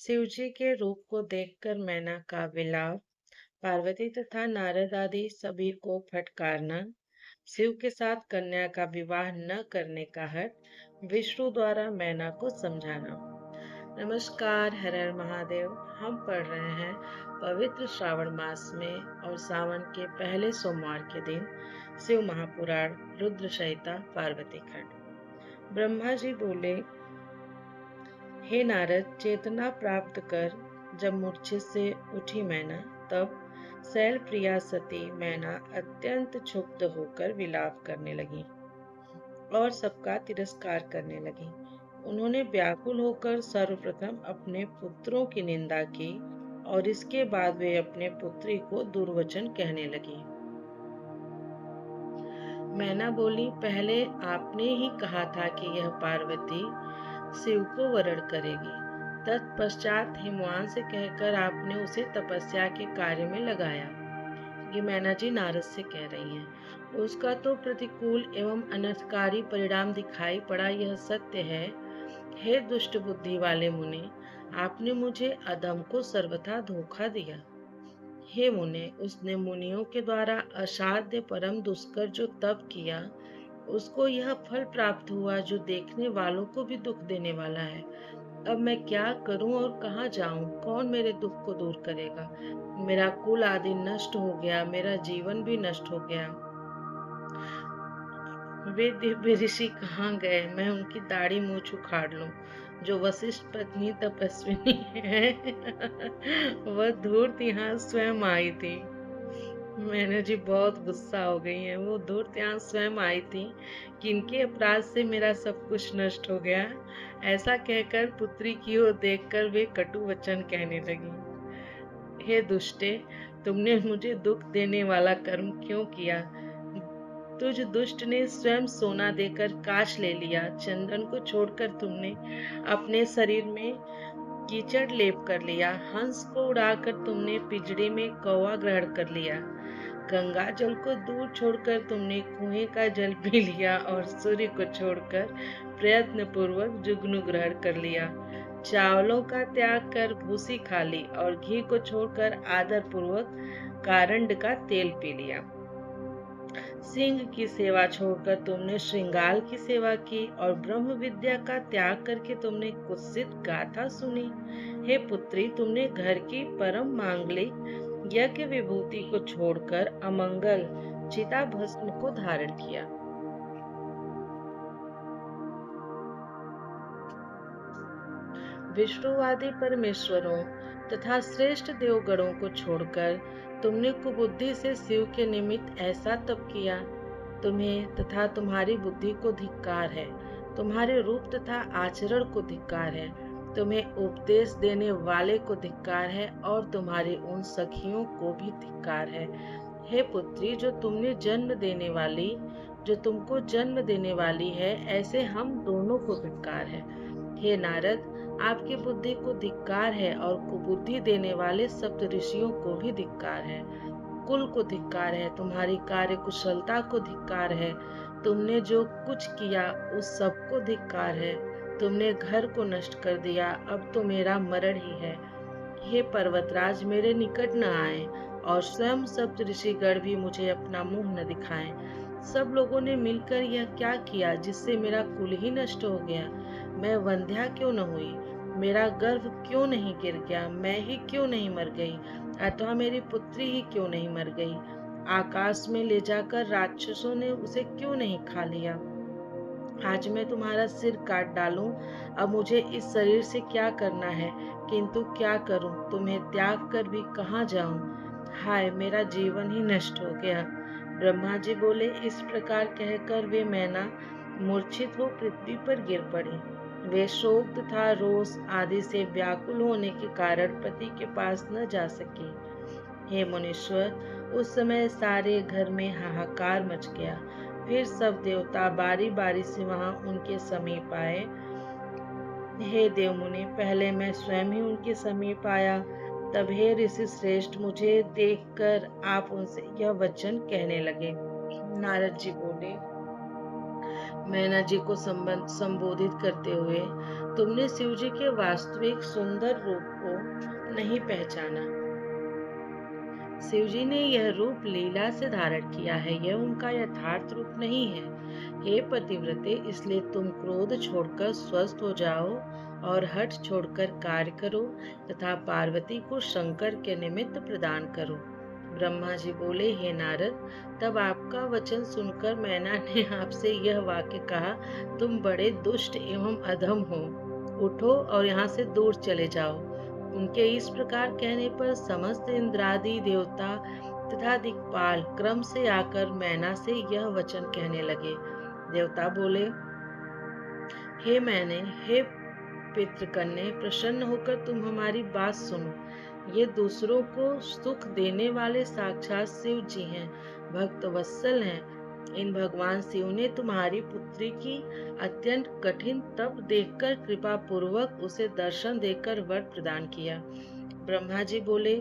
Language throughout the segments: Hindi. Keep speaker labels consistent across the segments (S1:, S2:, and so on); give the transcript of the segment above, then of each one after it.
S1: शिवजी के रूप को देखकर मैना का विलाप, पार्वती तथा नारद आदि सभी को फटकारना, शिव के साथ कन्या का विवाह न करने का हठ, विष्णु द्वारा मैना को समझाना। नमस्कार, हर हर महादेव। हम पढ़ रहे हैं पवित्र श्रावण मास में और सावन के पहले सोमवार के दिन शिव महापुराण रुद्र संहिता पार्वती खंड। ब्रह्मा जी बोले, हे नारद, चेतना प्राप्त कर जब मूर्छित से उठी मैना, तब शैल प्रिया सती मैना अत्यंत क्षुब्ध होकर विलाप करने लगी और सबका तिरस्कार करने लगी। उन्होंने व्याकुल होकर सर्वप्रथम अपने पुत्रों की निंदा की और इसके बाद वे अपने पुत्री को दुर्वचन कहने लगी। मैना बोली, पहले आपने ही कहा था कि यह पार्वती शिव को वरण करेगी। तत्पश्चात हिमवान से कहकर आपने उसे तपस्या के कार्य में लगाया। ये मैना जी नारद से कह रही हैं। उसका तो प्रतिकूल एवं अनर्थकारी परिणाम दिखाई पड़ा, यह सत्य है। हे दुष्ट बुद्धि वाले मुनि, आपने मुझे अधम को सर्वथा धोखा दिया। हे मुने, उसने मुनियों के द्वारा असाध्य परम दुष्कर जो तप किया, उसको यह फल प्राप्त हुआ जो देखने वालों को भी दुख देने वाला है। अब मैं क्या करूं और कहाँ जाऊं? कौन मेरे दुख को दूर करेगा? मेरा कुल आदि नष्ट हो गया, मेरा जीवन भी नष्ट हो गया। वे दिव्य ऋषि कहाँ गए? मैं उनकी दाढ़ी मूछ उखाड़ लूं। जो वशिष्ठ पत्नी तपस्विनी है वह धूर्त यहाँ स्वयं आई थी। मैंने जी बहुत गुस्सा हो गई है। वो धूर्त यहाँ स्वयं आई थी कि इनके अपराध से मेरा सब कुछ नष्ट हो गया। ऐसा कहकर पुत्री की ओर देखकर वे कटु वचन कहने लगी। हे दुष्टे, तुमने मुझे दुख देने वाला कर्म क्यों किया? तुझ दुष्ट ने स्वयं सोना देकर काश ले लिया। चंदन को छोड़कर तुमने अपने शरीर में कीचड़ लेप कर लिया। हंस को उड़ाकर तुमने पिंजड़े में कौवा ग्रहण कर लिया। गंगा जल को दूर छोड़कर तुमने कुएं का जल पी लिया और सूर्य को छोड़कर प्रयत्न पूर्वक जुगनू ग्रहण कर लिया। चावलों का त्याग कर भूसी खा ली और घी को छोड़कर आदर पूर्वक कारंड का तेल पी लिया। सिंह की सेवा छोड़कर तुमने श्रृंगाल की सेवा की और ब्रह्म विद्या का त्याग करके तुमने कुत्सित गाथा सुनी। हे पुत्री, तुमने घर की परम मांगलिक यज्ञ विभूति को छोड़कर अमंगल चिता भस्म को धारण किया। विष्णुवादी परमेश्वरों तथा श्रेष्ठ देवगणों को छोड़कर तुमने कुबुद्धि से शिव के निमित्त ऐसा तप किया। तुम्हें तथा तुम्हारी बुद्धि को धिक्कार है। तुम्हारे रूप तथा आचरण को धिक्कार है। तुम्हें उपदेश देने वाले को धिक्कार है और तुम्हारी उन सखियों को भी धिक्कार है। हे पुत्री, जो तुमको जन्म देने वाली है, ऐसे हम दोनों को धिक्कार है। हे नारद, आपकी बुद्धि को धिक्कार है और कुबुद्धि देने वाले सप्त ऋषियों को भी धिक्कार है। कुल को धिक्कार है, तुम्हारी कार्य कुशलता को धिक्कार है। तुमने जो कुछ किया उस सब को धिक्कार है। तुमने घर को नष्ट कर दिया, अब तो मेरा मरण ही है। हे पर्वतराज, मेरे निकट न आए और स्वयं सप्त ऋषिगण भी मुझे अपना मुंह न दिखाएं। सब लोगों ने मिलकर यह क्या किया जिससे मेरा कुल ही नष्ट हो गया? मैं वंध्या क्यों न हुई? मेरा गर्भ क्यों नहीं गिर गया? मैं ही क्यों नहीं मर गई? अथवा मेरी पुत्री ही क्यों नहीं मर गई? आकाश में ले जाकर राक्षसों ने उसे क्यों नहीं खा लिया? आज मैं तुम्हारा सिर काट डालूं। अब मुझे इस शरीर से क्या करना है, किंतु क्या करूं? तुम्हें त्याग कर भी कहाँ जाऊं? हाय, मेरा जीवन ही नष्ट हो गया। ब्रह्मा जी बोले, इस प्रकार कहकर वे मैना मूर्छित हो पृथ्वी पर गिर पड़ी। वे शोक तथा रोष आदि से व्याकुल होने के कारण पति के पास न जा सकी। हे मुनीश्वर, उस समय सारे घर में हाहाकार मच गया। फिर सब देवता बारी बारी से वहां उनके समीप आए। हे देव मुनि, पहले मैं स्वयं ही उनके समीप आया। तब हे ऋषि श्रेष्ठ, मुझे देखकर आप उनसे यह वचन कहने लगे। नारद जी बोले, मैना जी को संबोधित करते हुए, तुमने शिव जी के वास्तविक सुंदर रूप को नहीं पहचाना। शिव जी ने यह रूप लीला से धारण किया है, यह उनका यथार्थ रूप नहीं है। हे पतिव्रते, इसलिए तुम क्रोध छोड़कर स्वस्थ हो जाओ और हठ छोड़कर कार्य करो तथा पार्वती को शंकर के निमित्त प्रदान करो। ब्रह्मा जी बोले, हे नारद, तब आपका वचन सुनकर मैना ने आपसे यह वाक्य कहा, तुम बड़े दुष्ट एवं अधम हो, उठो और यहाँ से दूर चले जाओ। उनके इस प्रकार कहने पर समस्त इंद्रादि देवता तथा दिक्पाल क्रम से आकर मैना से यह वचन कहने लगे। देवता बोले, हे मैने, हे पितृकन्या, प्रसन्न होकर तुम हमारी बात सुनो। ये दूसरों को सुख देने वाले साक्षात शिव जी हैं, भक्त वत्सल हैं। इन भगवान शिव ने तुम्हारी पुत्री की अत्यंत कठिन तप देखकर कृपा पूर्वक उसे दर्शन देकर वर प्रदान किया। ब्रह्मा जी बोले,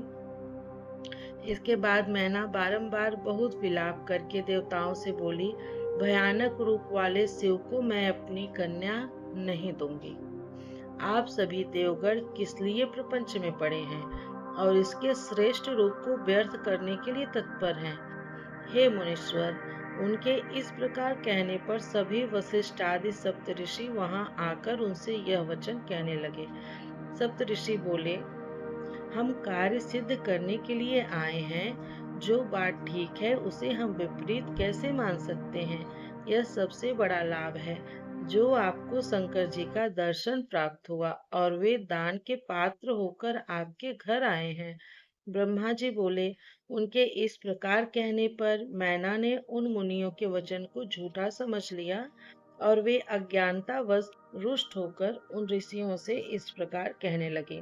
S1: इसके बाद मैना बारंबार बहुत विलाप करके देवताओं से बोली, भयानक रूप वाले शिव को मैं अपनी कन्या नहीं दूंगी। आप सभी देवगण किस लिए प्रपंच में पड़े हैं और इसके श्रेष्ठ रूप को व्यर्थ करने के लिए तत्पर हैं। हे मुनीश्वर, उनके इस प्रकार कहने पर सभी वशिष्ठ आदि सप्तऋषि वहां आकर उनसे यह वचन कहने लगे। सप्तऋषि बोले, हम कार्य सिद्ध करने के लिए आए हैं, जो बात ठीक है उसे हम विपरीत कैसे मान सकते हैं। यह सबसे बड़ा लाभ है जो आपको शंकर जी का दर्शन प्राप्त हुआ और वे दान के पात्र होकर आपके घर आए हैं। ब्रह्मा जी बोले, उनके इस प्रकार कहने पर मैना ने उन मुनियों के वचन को झूठा समझ लिया और वे अज्ञानतावश रुष्ट होकर उन ऋषियों से इस प्रकार कहने लगे।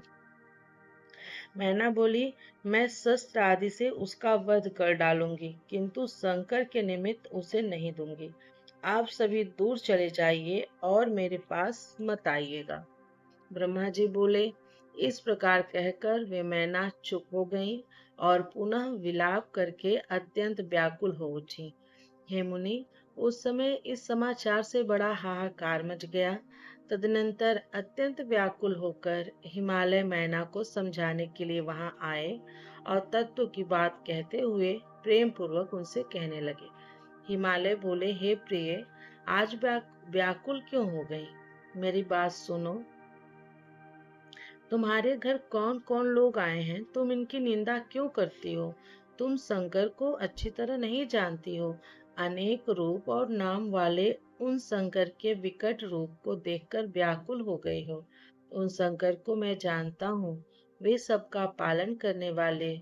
S1: मैना बोली, मैं शस्त्र आदि से उसका वध कर डालूंगी, किंतु शंकर के निमित्त उसे नहीं दूंगी। आप सभी दूर चले जाइए और मेरे पास मत आइएगा। ब्रह्मा जी बोले, इस प्रकार कहकर वे मैना चुप हो गईं और पुनः विलाप करके अत्यंत व्याकुल हो उठी। हे मुनि, उस समय इस समाचार से बड़ा हाहाकार मच गया। तदनंतर अत्यंत व्याकुल होकर हिमालय मैना को समझाने के लिए वहां आए और तत्व की बात कहते हुए प्रेम पूर्वक उनसे कहने लगे। हिमालय बोले, हे प्रिय, आज व्याकुल क्यों हो गई? मेरी बात सुनो। तुम्हारे घर कौन कौन लोग आए हैं? तुम इनकी निंदा क्यों करती हो? तुम शंकर को अच्छी तरह नहीं जानती हो। अनेक रूप और नाम वाले उन शंकर के विकट रूप को देखकर व्याकुल हो गई हो। उन शंकर को मैं जानता हूँ। वे सबका पालन करने वाले,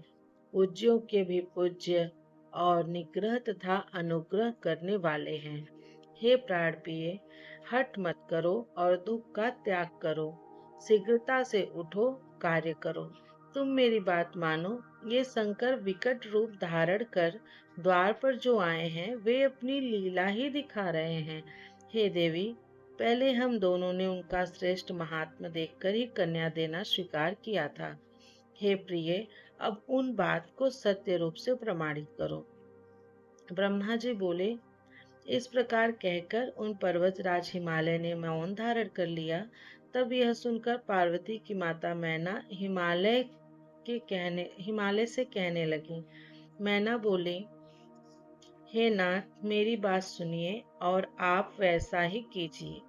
S1: पूज्यों के भी पूज्य और निग्रह तथा अनुग्रह करने वाले हैं। हे प्राण प्रिय, हठ मत करो और दुख का त्याग करो। शीघ्रता से उठो, कार्य करो। तुम मेरी बात मानो। ये शंकर विकट रूप धारण कर द्वार पर जो आए हैं, वे अपनी लीला ही दिखा रहे हैं। हे देवी, पहले हम दोनों ने उनका श्रेष्ठ महात्मा देखकर ही कन्या देना स्वीकार किया था। हे प्रिय, अब उन बात को सत्य रूप से प्रमाणित करो। ब्रह्मा जी बोले, इस प्रकार कहकर उन पर्वतराज हिमालय ने मौन धारण कर लिया। तब यह सुनकर पार्वती की माता मैना हिमालय से कहने लगी। मैना बोली, हे नाथ, मेरी बात सुनिए और आप वैसा ही कीजिए।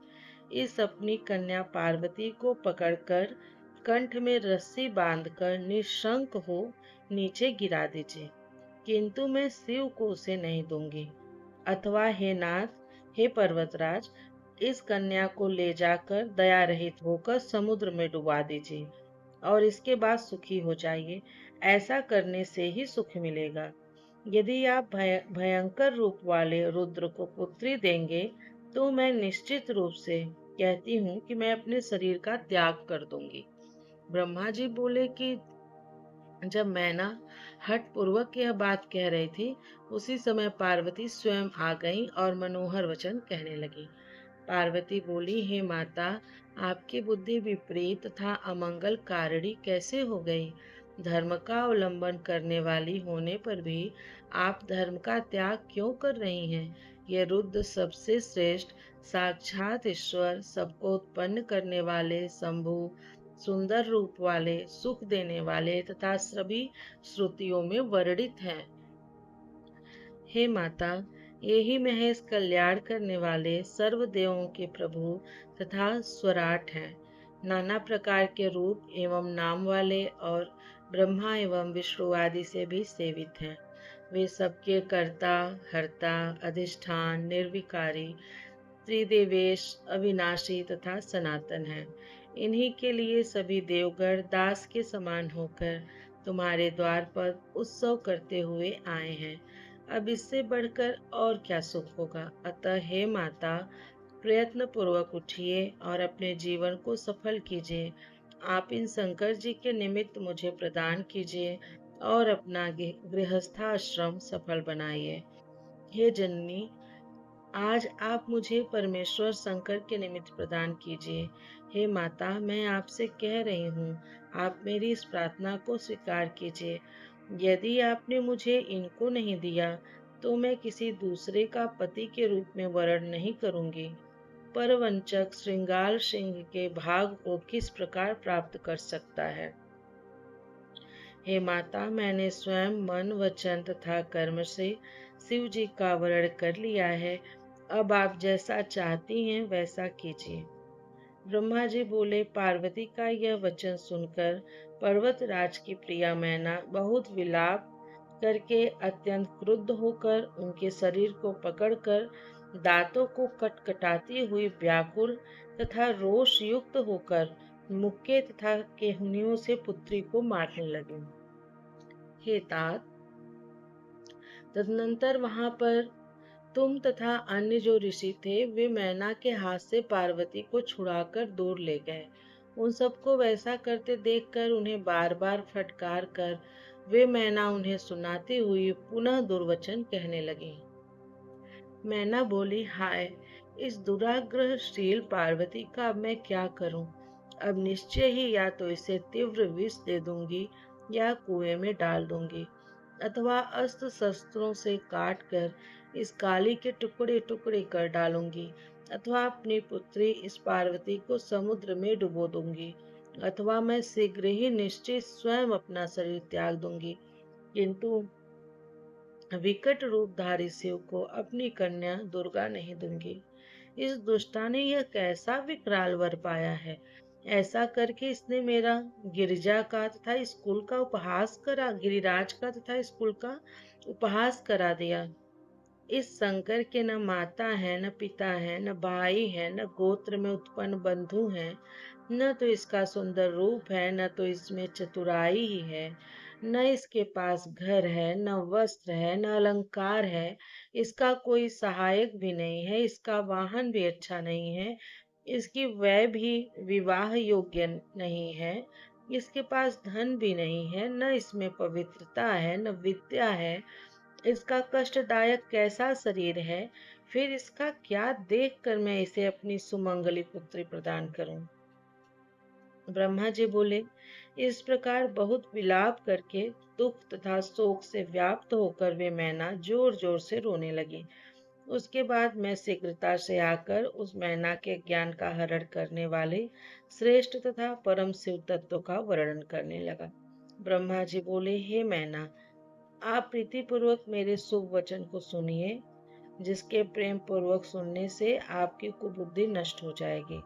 S1: इस अपनी कन्या पार्वती को पकड़कर कंठ में रस्सी बांधकर निशंक हो नीचे गिरा दीजिए, किंतु मैं शिव को उसे नहीं दूंगी। अथवा हे नाथ, हे पर्वतराज, इस कन्या को ले जाकर दया रहित होकर समुद्र में डुबा दीजिए और इसके बाद सुखी हो जाइए। ऐसा करने से ही सुख मिलेगा। यदि आप भयंकर रूप वाले रुद्र को पुत्री देंगे, तो मैं निश्चित रूप से कहती हूँ कि मैं अपने शरीर का त्याग कर दूंगी। ब्रह्मा जी बोले कि जब मैना हठ पूर्वक यह बात कह रही थी, उसी समय पार्वती स्वयं आ गई और मनोहर वचन कहने लगी। पार्वती बोली, हे माता, आपकी बुद्धि विपरीत तथा अमंगल कारिणी कैसे हो गई? धर्म का अवलंबन करने वाली होने पर भी आप धर्म का त्याग क्यों कर रही हैं? ये रुद्र सबसे श्रेष्ठ, साक्षात ईश्वर, सबको उत्पन्न करने वाले, शंभु, सुंदर रूप वाले, सुख देने वाले तथा सभी श्रुतियों में वर्णित हैं। हे माता, ये ही महेश कल्याण करने वाले सर्व देवों के प्रभु तथा स्वराट हैं। नाना प्रकार के रूप एवं नाम वाले और ब्रह्मा एवं विष्णु आदि से भी सेवित हैं। वे सबके कर्ता, हर्ता, अधिष्ठान, निर्विकारी, त्रिदेवेश, अविनाशी तथा सनातन हैं। इन्हीं के लिए सभी देवगण दास के समान होकर तुम्हारे द्वार पर उत्सव करते हुए आए हैं। अब इससे बढ़कर और क्या सुख होगा। अतः हे माता, प्रयत्न पूर्वक उठिए और अपने जीवन को सफल कीजिए। आप इन शंकर जी के निमित्त मुझे प्रदान कीजिए और अपना गृहस्थाश्रम सफल बनाइए। हे जननी, आज आप मुझे परमेश्वर शंकर के निमित्त प्रदान कीजिए। हे माता, मैं आपसे कह रही हूँ, आप मेरी इस प्रार्थना को स्वीकार कीजिए। यदि आपने मुझे इनको नहीं दिया, तो मैं किसी दूसरे का पति के रूप में वर्ण नहीं करूँगी। परवंचक श्रृंगार सिंह के भाग को किस प्रकार प्राप्त कर सकता है। हे माता, मैंने स्वयं मन, वचन तथा कर्म से शिव जी का वर्ण कर लिया है। अब आप जैसा चाहती हैं वैसा कीजिए। ब्रह्मा जी बोले, पार्वती का यह वचन सुनकर पर्वतराज की प्रिया मैना बहुत विलाप करके अत्यंत क्रुद्ध होकर उनके शरीर को पकड़कर दांतों को कटकटाती हुई व्याकुल तथा रोष युक्त होकर मुक्के तथा केहनियों से पुत्री को मारने लगी। हे तात, तदनंतर वहां पर तुम तथा अन्य जो ऋषि थे, वे मैना के हाथ से पार्वती को छुड़ाकर दूर ले गए। उन सबको वैसा करते देखकर उन्हें बार बार फटकार कर वे मैना उन्हें सुनाती हुई पुनः दुर्वचन कहने लगी। मैना बोली, हाय, इस दुराग्रहशील पार्वती का अब मैं क्या करूं। अब निश्चय ही या तो इसे तीव्र विष दे दूंगी या कुएं में डाल दूंगी, अथवा अस्त्र शस्त्रों से काट कर इस काली के टुकड़े टुकड़े कर डालूंगी, अथवा अपनी पुत्री इस पार्वती को समुद्र में डुबो दूंगी, अथवा मैं शीघ्र ही निश्चित स्वयं अपना शरीर त्याग दूंगी, किंतु विकट रूपधारी शिव को अपनी कन्या दुर्गा नहीं दूंगी। इस दुष्टा ने यह कैसा विकराल वर पाया है। ऐसा करके इसने मेरा गिरिजा का तथा स्कूल का उपहास करा गिरिराज का तथा स्कूल का उपहास करा दिया। इस शंकर के न माता है, न पिता है, न भाई है, न गोत्र में उत्पन्न बंधु है, न तो इसका सुंदर रूप है, न तो इसमें चतुराई ही है, न इसके पास घर है, न वस्त्र है, न अलंकार है, इसका कोई सहायक भी नहीं है, इसका वाहन भी अच्छा नहीं है, इसकी वय भी विवाह योग्य नहीं है, इसके पास धन भी नहीं है, न इसमें पवित्रता है, न विद्या है, इसका कष्टदायक कैसा शरीर है। फिर इसका क्या देखकर मैं इसे अपनी सुमंगली पुत्री प्रदान करूं। ब्रह्मा जी बोले, इस प्रकार बहुत विलाप करके दुख तथा शोक से व्याप्त होकर वे मैना जोर जोर से रोने लगी। उसके बाद मैं शीघ्रता से आकर उस मैना के ज्ञान का हरण करने वाले श्रेष्ठ तथा परम शिव तत्व का वर्णन करने लगा। ब्रह्मा जी बोले, हे मैना, आप प्रीतिपूर्वक मेरे शुभ वचन को सुनिए, जिसके प्रेम पूर्वक सुनने से आपकी कुबुद्धि नष्ट हो जाएगी।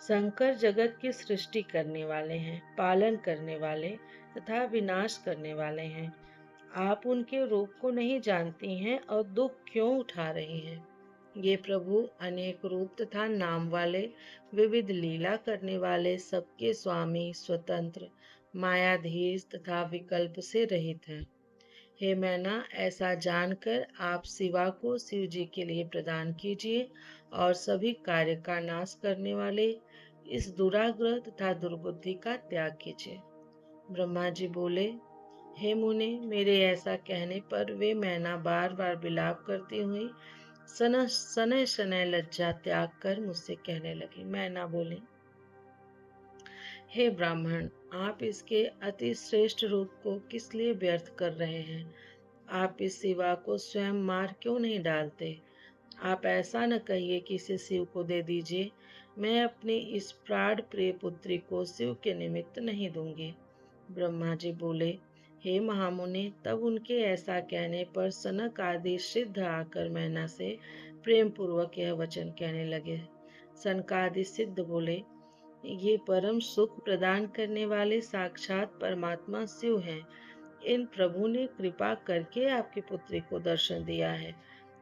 S1: शंकर जगत की सृष्टि करने वाले हैं, पालन करने वाले तथा विनाश करने वाले हैं। आप उनके रूप को नहीं जानती हैं और दुख क्यों उठा रही हैं। ये प्रभु अनेक रूप तथा नाम वाले, विविध लीला करने वाले, सबके स्वामी, स्वतंत्र, मायाधीश तथा विकल्प से रहित हैं। हे मैना, ऐसा जानकर आप शिवा को शिव जी के लिए प्रदान कीजिए और सभी कार्य का नाश करने वाले इस दुराग्रह तथा दुर्बुद्धि का त्याग कीजिए। ब्रह्मा जी बोले, हे मुने, मेरे ऐसा कहने पर वे मैना बार बार विलाप करती हुई सनय सनय लज्जा त्याग कर मुझसे कहने लगी। मैना बोले, हे ब्राह्मण, आप इसके अति श्रेष्ठ रूप को किस लिए व्यर्थ कर रहे हैं। आप इस शिवा को स्वयं मार क्यों नहीं डालते? आप ऐसा न कहिए कि इसे शिव को दे दीजिए। मैं अपनी इस प्राण प्रिय पुत्री को शिव के निमित्त नहीं दूंगी। ब्रह्मा जी बोले, हे महामुनि, तब उनके ऐसा कहने पर सनक आदि सिद्ध आकर मैना से प्रेम पूर्वक यह वचन कहने लगे। सनकादि सिद्ध बोले, ये परम सुख प्रदान करने वाले साक्षात परमात्मा शिव हैं। इन प्रभु ने कृपा करके आपकी पुत्री को दर्शन दिया है।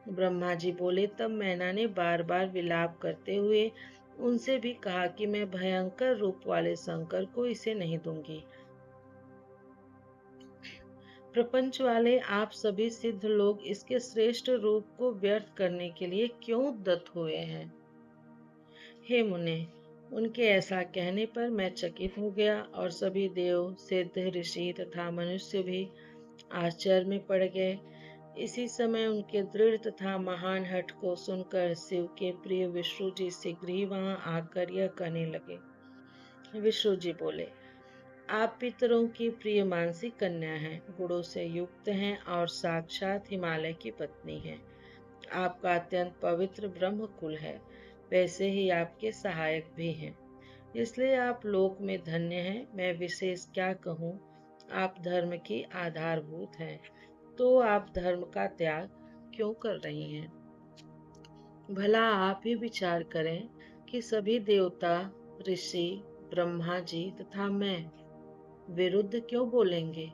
S1: ब्रह्मा जी बोले, तब मैना ने बार बार विलाप करते हुए उनसे भी कहा कि मैं भयंकर रूप वाले शंकर को इसे नहीं दूंगी। प्रपंच वाले आप सभी सिद्ध लोग इसके श्रेष्ठ रूप को व्यर्थ करने के लिए क्यों उद्यत हुए हैं? हे मुने, उनके ऐसा कहने पर मैं चकित हो गया और सभी देव, सिद्ध, ऋषि तथा मनुष्य भी आश्चर्य में पड़ गए। इसी समय उनके दृढ़ तथा महान हठ को सुनकर शिव के प्रिय विष्णु जी शीघ्र ही वहां आकर यह कहने लगे। विष्णु जी बोले, आप पितरों की प्रिय मानसी कन्या हैं, गुणों से युक्त हैं और साक्षात हिमालय की पत्नी हैं। आपका अत्यंत पवित्र ब्रह्म कुल है, वैसे ही आपके सहायक भी हैं। इसलिए आप लोक में धन्य हैं। मैं विशेष क्या कहूँ, आप धर्म की आधारभूत हैं, तो आप धर्म का त्याग क्यों कर रही हैं? भला आप ही विचार करें कि सभी देवता, ऋषि, ब्रह्मा जी तथा मैं विरुद्ध क्यों बोलेंगे?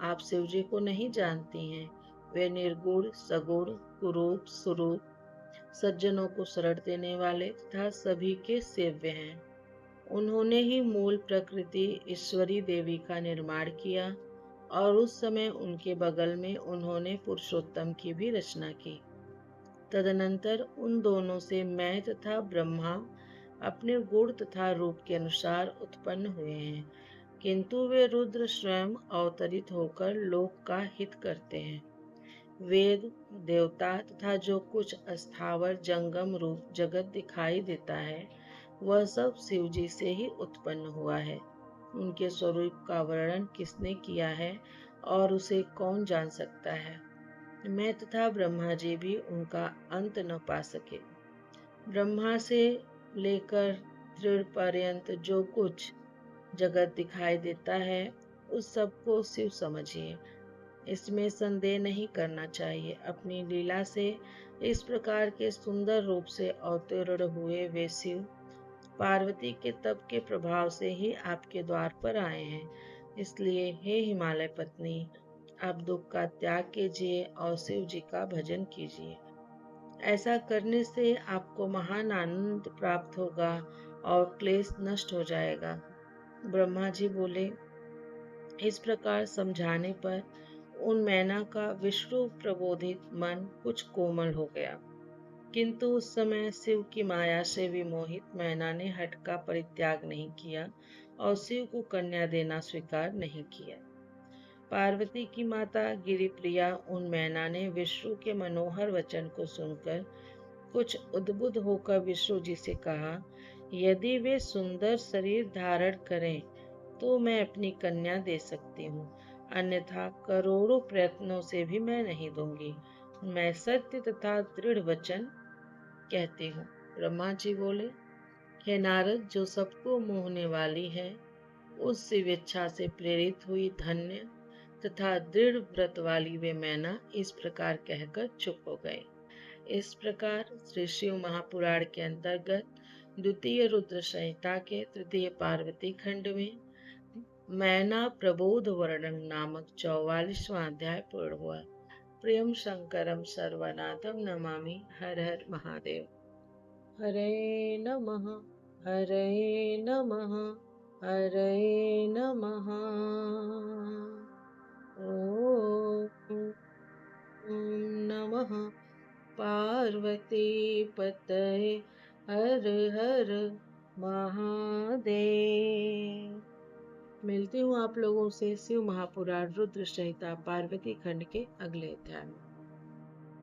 S1: आप शिव जी को नहीं जानती हैं। वे निर्गुण, सगुण, कुरूप, स्वरूप, सज्जनों को शरण देने वाले तथा सभी के सेव्य हैं। उन्होंने ही मूल प्रकृति ईश्वरी देवी का निर्माण किया और उस समय उनके बगल में उन्होंने पुरुषोत्तम की भी रचना की। तदनंतर उन दोनों से मैं तथा ब्रह्मा अपने गुण तथा रूप के अनुसार उत्पन्न हुए हैं, किंतु वे रुद्र स्वयं अवतरित होकर लोक का हित करते हैं। वेद, देवता तथा जो कुछ अस्थावर जंगम रूप जगत दिखाई देता है, वह सब शिव जी से ही उत्पन्न हुआ है। उनके स्वरूप का वर्णन किसने किया है और उसे कौन जान सकता है? मैं तथा ब्रह्मा जी भी उनका अंत न पा सके। ब्रह्मा से लेकर दृढ़ पर्यंत जो कुछ जगत दिखाई देता है, उस सब को शिव समझिए। इसमें संदेह नहीं करना चाहिए। अपनी लीला से इस प्रकार के सुंदर रूप से अवतीर्ण हुए वे शिव पार्वती के तप के प्रभाव से ही आपके द्वार पर आए हैं। इसलिए हे हिमालय पत्नी, आप दुख का त्याग कीजिए और शिव जी का भजन कीजिए। ऐसा करने से आपको महान आनंद प्राप्त होगा और क्लेश नष्ट हो जाएगा। ब्रह्मा जी बोले, इस प्रकार समझाने पर उन मैना का विष्णु प्रबोधित मन कुछ कोमल हो गया, किंतु उस समय शिव की माया से विमोहित मैना ने हठ का परित्याग नहीं किया और शिव को कन्या देना स्वीकार नहीं किया। पार्वती की माता गिरिप्रिया उन मैना ने विष्णु के मनोहर वचन को सुनकर कुछ उद्बुद्ध होकर विष्णु जी से कहा, यदि वे सुंदर शरीर धारण करें तो मैं अपनी कन्या दे सकती हूँ, अन्यथा करोड़ों प्रयत्नों से भी मैं नहीं दूंगी। मैं सत्य तथा दृढ़ वचन कहती हूँ। ब्रह्मा जी बोले, हे नारद, जो सबको मोहने वाली है, उस शिवेच्छा से प्रेरित हुई धन्य तथा दृढ़ व्रत वाली वे मैना इस प्रकार कहकर चुप हो गए। इस प्रकार श्री शिव महापुराण के अंतर्गत द्वितीय रुद्र संहिता के तृतीय पार्वती खंड में मैना प्रबोध वर्णन नामक 44वां अध्याय पूर्ण हुआ। प्रियम शंकरम सर्वनाथम नमामि। हर हर महादेव। हरे नमः, हरे नमः, हरे नमः। ओम नमः पार्वती पतये हर हर महादेव। मिलती हूँ आप लोगों से शिव महापुराण रुद्र संहिता पार्वती खंड के अगले अध्याय में।